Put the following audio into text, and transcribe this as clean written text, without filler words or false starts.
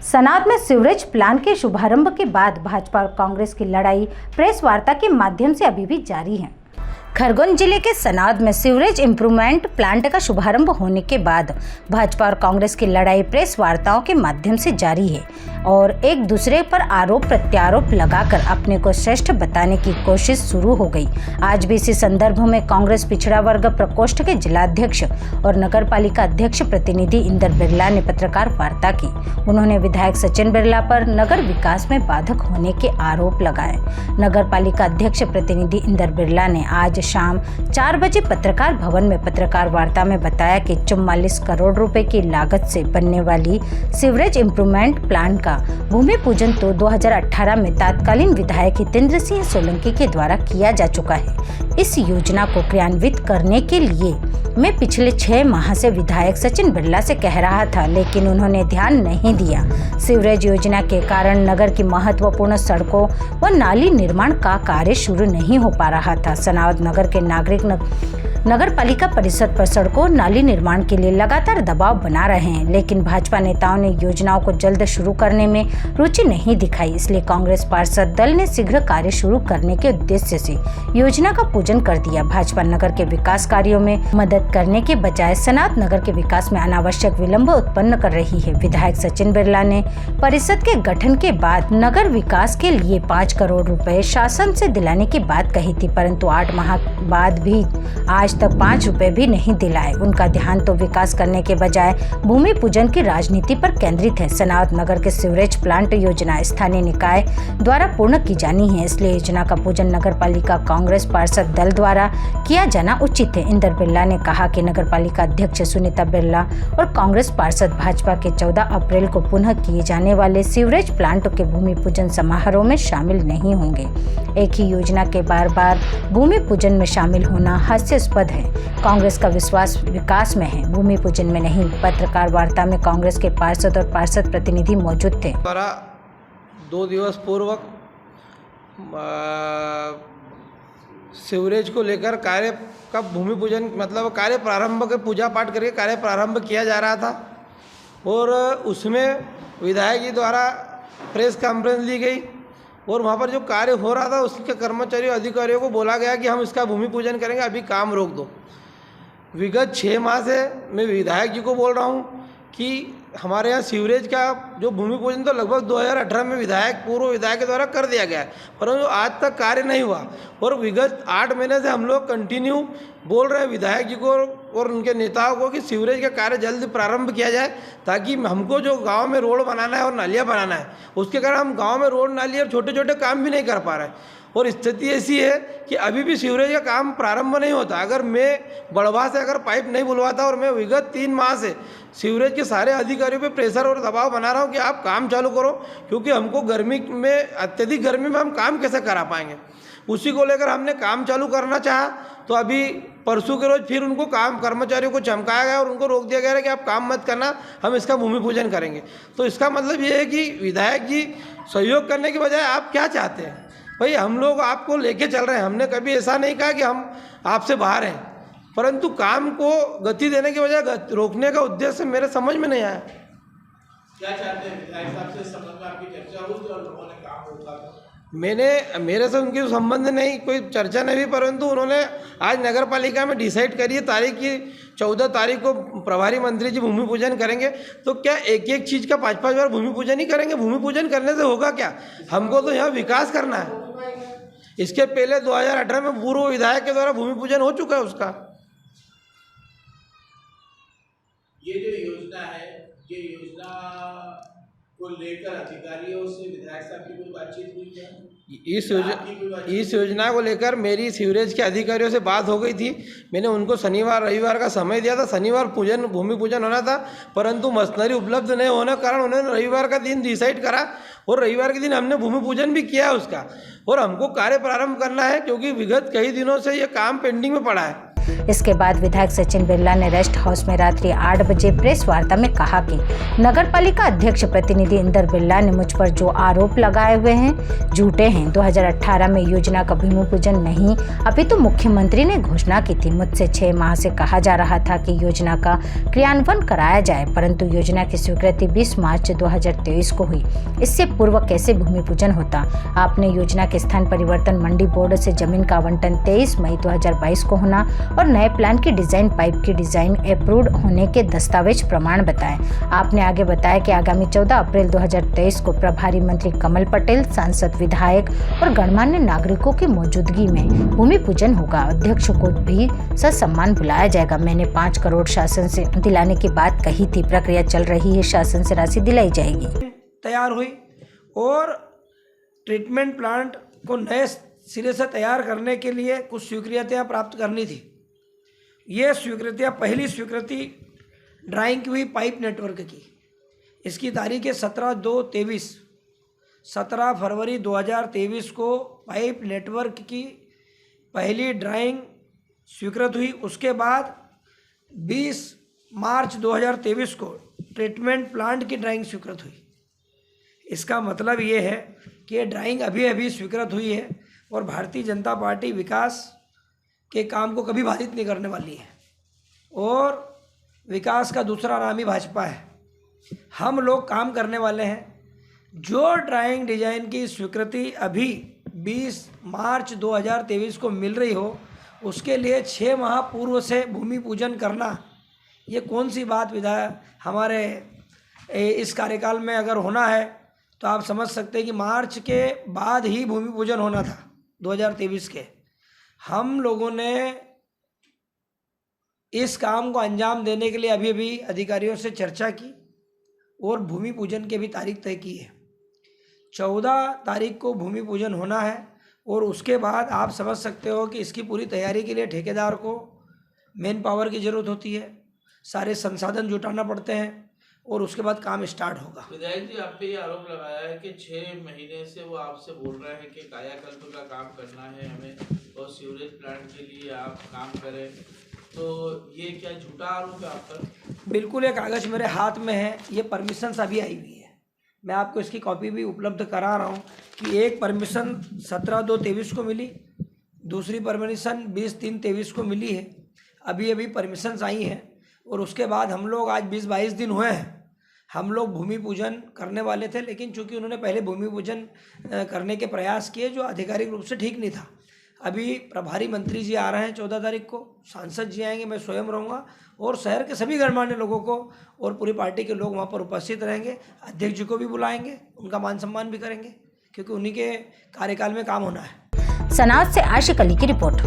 सनाद में sewerage plant के शुभारंभ के बाद भाजपा और कांग्रेस की लड़ाई प्रेस वार्ता के माध्यम से अभी भी जारी है। खरगोन जिले के सनाद में सीवरेज इंप्रूवमेंट प्लांट का शुभारंभ होने के बाद भाजपा और कांग्रेस की लड़ाई प्रेस वार्ताओं के माध्यम से जारी है और एक दूसरे पर आरोप प्रत्यारोप लगाकर अपने को श्रेष्ठ बताने की कोशिश शुरू हो गई। आज भी इसी संदर्भ में कांग्रेस पिछड़ा वर्ग प्रकोष्ठ के जिलाध्यक्ष और नगर पालिका अध्यक्ष प्रतिनिधि इंदर बिरला ने पत्रकार वार्ता की। उन्होंने विधायक सचिन बिरला पर नगर विकास में बाधक होने के आरोप लगाए। नगर पालिका अध्यक्ष प्रतिनिधि इंदर बिरला ने आज शाम 4 बजे पत्रकार भवन में पत्रकार वार्ता में बताया कि 44 करोड़ रुपए की लागत से बनने वाली सीवरेज इंप्रूवमेंट प्लांट का भूमि पूजन तो 2018 में तत्कालीन विधायक हितेंद्र सिंह सोलंकी के द्वारा किया जा चुका है। इस योजना को क्रियान्वित करने के लिए मैं पिछले 6 माह से विधायक सचिन बिरला से कह रहा था, लेकिन उन्होंने ध्यान नहीं दिया। सीवरेज योजना के कारण नगर की महत्वपूर्ण सड़कों व नाली निर्माण का कार्य शुरू नहीं हो पा रहा था। सनाद नगर के नागरिक नगर पालिका परिषद पर सड़कों नाली निर्माण के लिए लगातार दबाव बना रहे हैं, लेकिन भाजपा नेताओं ने योजनाओं को जल्द शुरू करने में रुचि नहीं दिखाई। इसलिए कांग्रेस पार्षद दल ने शीघ्र कार्य शुरू करने के उद्देश्य से योजना का पूजन कर दिया। भाजपा नगर के विकास कार्यों में मदद करने के बजाय सनाद नगर के विकास में अनावश्यक विलंब उत्पन्न कर रही है। विधायक सचिन बिरला ने परिषद के गठन के बाद नगर विकास के लिए 5 करोड़ रुपए शासन से दिलाने की बात कही थी, परंतु 8 माह बाद भी आज तक 5 रुपए भी नहीं दिलाए। उनका ध्यान तो विकास करने के बजाय भूमि पूजन की राजनीति पर केंद्रित है। सनाद नगर के सीवरेज प्लांट योजना स्थानीय निकाय द्वारा पूर्ण की जानी है, इसलिए योजना का पूजन नगर पालिका कांग्रेस पार्षद दल द्वारा किया जाना उचित है। इंदर बिरला ने कहा कि नगर पालिका अध्यक्ष सुनीता बिरला और कांग्रेस पार्षद भाजपा के 14 अप्रैल को पुनः किए जाने वाले सीवरेज प्लांट के भूमि पूजन समारोह में शामिल नहीं होंगे। एक ही योजना के बार बार भूमि पूजन में शामिल होना हास्यास्पद है। कांग्रेस का विश्वास विकास में है, भूमि पूजन में नहीं। पत्रकार वार्ता में कांग्रेस के पार्षद और पार्षद प्रतिनिधि मौजूद थे। 2 दिवस पूर्व सीवरेज को लेकर कार्य का भूमि पूजन मतलब कार्य प्रारंभ के पूजा पाठ करके कार्य प्रारंभ किया जा रहा था और उसमें विधायक जी द्वारा प्रेस कॉन्फ्रेंस ली गई और वहाँ पर जो कार्य हो रहा था उसके कर्मचारियों अधिकारियों को बोला गया कि हम इसका भूमि पूजन करेंगे, अभी काम रोक दो। विगत 6 माह से मैं विधायक जी को बोल रहा हूँ कि हमारे यहाँ सीवरेज का जो भूमि पूजन तो लगभग 2018 में पूर्व विधायक के द्वारा कर दिया गया है, परंतु आज तक कार्य नहीं हुआ और विगत 8 महीने से हम लोग कंटिन्यू बोल रहे हैं विधायक जी को और उनके नेताओं को कि सीवरेज का कार्य जल्द प्रारंभ किया जाए, ताकि हमको जो गांव में रोड बनाना है और नालियाँ बनाना है, उसके कारण हम गांव में रोड नाली और छोटे छोटे काम भी नहीं कर पा रहे हैं। और स्थिति ऐसी है कि अभी भी सीवरेज का काम प्रारंभ नहीं होता। अगर मैं बड़वा से अगर पाइप नहीं बुलवाता और मैं विगत 3 माह से सीवरेज के सारे अधिकारियों पे प्रेशर और दबाव बना रहा हूँ कि आप काम चालू करो, क्योंकि हमको गर्मी में अत्यधिक गर्मी में हम काम कैसे करा पाएंगे, उसी को लेकर हमने काम चालू करना चाहा। तो अभी परसों के रोज फिर उनको काम कर्मचारियों को चमकाया गया और उनको रोक दिया गया कि आप काम मत करना, हम इसका भूमि पूजन करेंगे। तो इसका मतलब ये है कि विधायक जी सहयोग करने के बजाय आप क्या चाहते हैं? भाई हम लोग आपको लेके चल रहे हैं, हमने कभी ऐसा नहीं कहा कि हम आपसे बाहर हैं, परंतु काम को गति देने के बजाय रोकने का उद्देश्य मेरे समझ में नहीं आया। क्या चाहते हैं विधायक साहब से संबंध में आपकी चर्चा हुई और लोगों ने काम रोका? मेरे से उनके संबंध नहीं, कोई चर्चा नहीं हुई, परंतु उन्होंने आज नगर पालिका में डिसाइड करी है तारीख की 14 तारीख को प्रभारी मंत्री जी भूमि पूजन करेंगे। तो क्या एक चीज़ का 5-5 बार भूमि पूजन ही करेंगे? भूमि पूजन करने से होगा क्या? हमको तो यहाँ विकास करना है। इसके पहले 2018 में पूर्व विधायक के द्वारा भूमि पूजन हो चुका है उसका। ये जो योजना है, ये योजना को लेकर अधिकारियों से विधायक साहब की कोई बातचीत हुई क्या? इस योजना को लेकर मेरी सीवरेज के अधिकारियों से बात हो गई थी। मैंने उनको शनिवार रविवार का समय दिया था। शनिवार भूमि पूजन होना था, परंतु मशीनरी उपलब्ध नहीं होने के कारण उन्होंने रविवार का दिन डिसाइड करा और रविवार के दिन हमने भूमि पूजन भी किया है उसका। और हमको कार्य प्रारंभ करना है, क्योंकि विगत कई दिनों से ये काम पेंडिंग में पड़ा है। इसके बाद विधायक सचिन बिरला ने रेस्ट हाउस में रात्रि 8 बजे प्रेस वार्ता में कहा कि नगर पालिका अध्यक्ष प्रतिनिधि इंदर बिरला ने मुझ पर जो आरोप लगाए हुए हैं झूठे हैं। 2018 में योजना का भूमि पूजन नहीं, अपितु मुख्यमंत्री ने घोषणा की थी। मुझसे 6 माह से कहा जा रहा था कि योजना का क्रियान्वयन कराया जाए, परंतु योजना की स्वीकृति 20 मार्च 2023 को हुई। इससे पूर्व कैसे भूमि पूजन होता? आपने योजना के स्थान परिवर्तन मंडी बोर्ड से जमीन का आवंटन 23 मई 2022 को होना और नए प्लान की डिजाइन पाइप की डिजाइन अप्रूव्ड होने के दस्तावेज प्रमाण बताए। आपने आगे बताया कि आगामी 14 अप्रैल 2023 को प्रभारी मंत्री कमल पटेल, सांसद, विधायक और गणमान्य नागरिकों की मौजूदगी में भूमि पूजन होगा। अध्यक्ष को भी ससम्मान बुलाया जाएगा। मैंने 5 करोड़ शासन से दिलाने की बात कही थी। प्रक्रिया चल रही है, शासन से राशि दिलाई जाएगी। तैयार हुई और ट्रीटमेंट प्लांट को नए सिरे से तैयार करने के लिए कुछ स्वीकृतियाँ प्राप्त करनी थी। ये स्वीकृतियाँ, पहली स्वीकृति ड्राइंग की हुई पाइप नेटवर्क की। इसकी तारीख है 17/2/23। 17 फरवरी 2023 को पाइप नेटवर्क की पहली ड्राइंग स्वीकृत हुई। उसके बाद 20 मार्च 2023 को ट्रीटमेंट प्लांट की ड्राइंग स्वीकृत हुई। इसका मतलब ये है कि ये ड्राइंग अभी स्वीकृत हुई है और भारतीय जनता पार्टी विकास के काम को कभी बाधित नहीं करने वाली है और विकास का दूसरा नाम ही भाजपा है। हम लोग काम करने वाले हैं। जो ड्राइंग डिजाइन की स्वीकृति अभी 20 मार्च 2023 को मिल रही हो, उसके लिए 6 माह पूर्व से भूमि पूजन करना, ये कौन सी बात विधायक हमारे इस कार्यकाल में अगर होना है तो आप समझ सकते हैं कि मार्च के बाद ही भूमि पूजन होना था 2023 के। हम लोगों ने इस काम को अंजाम देने के लिए अभी अधिकारियों से चर्चा की और भूमि पूजन की भी तारीख तय की है। 14 तारीख को भूमि पूजन होना है और उसके बाद आप समझ सकते हो कि इसकी पूरी तैयारी के लिए ठेकेदार को मैन पावर की ज़रूरत होती है, सारे संसाधन जुटाना पड़ते हैं और उसके बाद काम स्टार्ट होगा। विधायक जी, आप पे ये आरोप लगाया है कि 6 महीने से वो आपसे बोल रहे हैं कि कायाकल्प का काम करना है हमें और सीवरेज प्लांट के लिए आप काम करें, तो ये क्या झूठा आरोप है आप पर? बिल्कुल, ये कागज़ मेरे हाथ में है। ये परमिशन अभी आई हुई है, मैं आपको इसकी कॉपी भी उपलब्ध करा रहा हूँ कि एक परमिशन 17/2/23 को मिली, दूसरी परमिशन 20/3/23 को मिली है। अभी परमिशंस आई हैं और उसके बाद हम लोग आज 20-22 दिन हुए हैं, हम लोग भूमि पूजन करने वाले थे, लेकिन चूंकि उन्होंने पहले भूमि पूजन करने के प्रयास किए जो आधिकारिक रूप से ठीक नहीं था। अभी प्रभारी मंत्री जी आ रहे हैं 14 तारीख को, सांसद जी आएंगे, मैं स्वयं रहूँगा और शहर के सभी गणमान्य लोगों को और पूरी पार्टी के लोग वहाँ पर उपस्थित रहेंगे। अध्यक्ष जी को भी बुलाएंगे, उनका मान सम्मान भी करेंगे क्योंकि उन्हीं के कार्यकाल में काम होना है। सनाद से आशिक अली की रिपोर्ट।